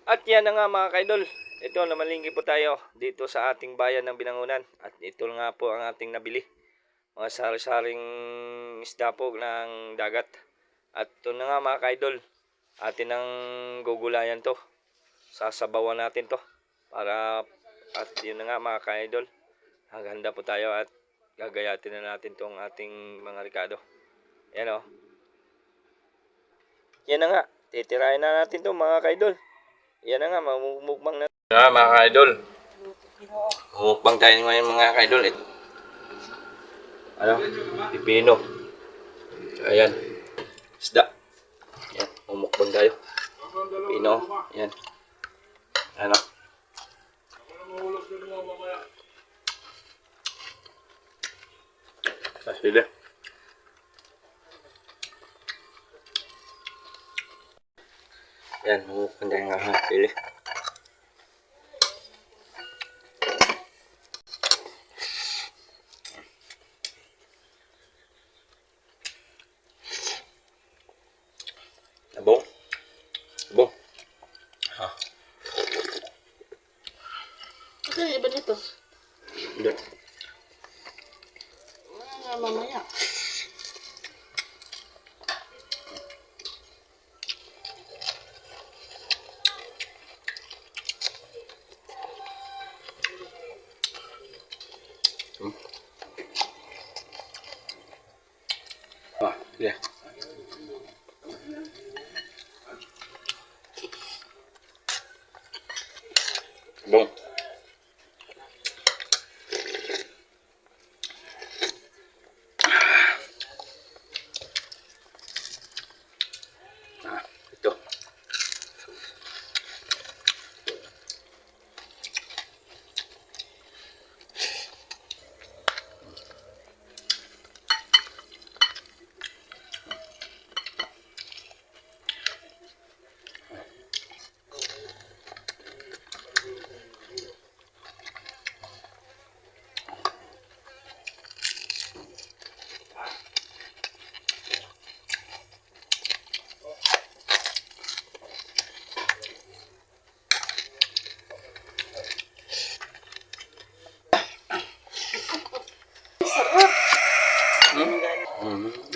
At yan na nga mga kaidol. Ito, namalingki po tayo dito sa ating bayan ng Binangonan. At ito nga po ang ating nabili. Mga sari-saring isda po ng dagat. At ito na nga mga kaidol. Atin ang gugulayan to. Sasabawan natin to. At yun na nga mga kaidol. Haganda po tayo at gagayatin na natin tong ating mga ricado. Yan o. Yan na nga. Titirahin na natin to mga kaidol. Yan na nga, mamumukbang na. Mga ka-idol. Mumukbang tayo ngayon mga ka-idol. Ano? Pipino. Ayan. Isda. Yan, mumukbang tayo. Pipino. Yan. Ano? Sila. Yan, mumukbang tayo nga. Sila. Abong. Abong. Ha. Ito yung iba nito. Hindi. Mamaya. Ah, sige. Abong. Ito.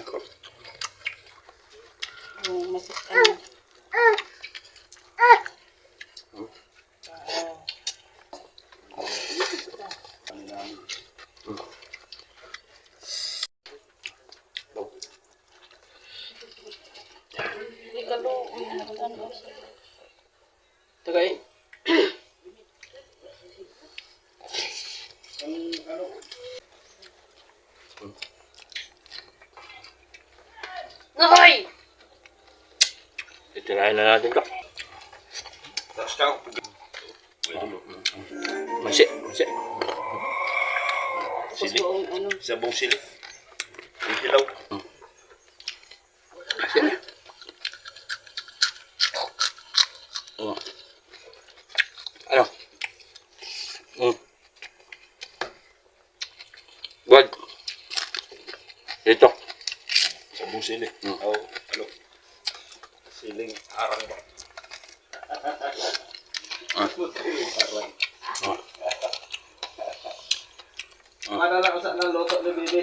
Ako. Masaktan. Tagay. Noy! Titirahin na natin to. Tapos ka. Masi. Sili. Sabong sili. Ang hilaw. Masi. Ano? Good. Ito. Sabong sili. Oh, ano? Siling arang ba? Madala ko sa nang loto ni Bibi.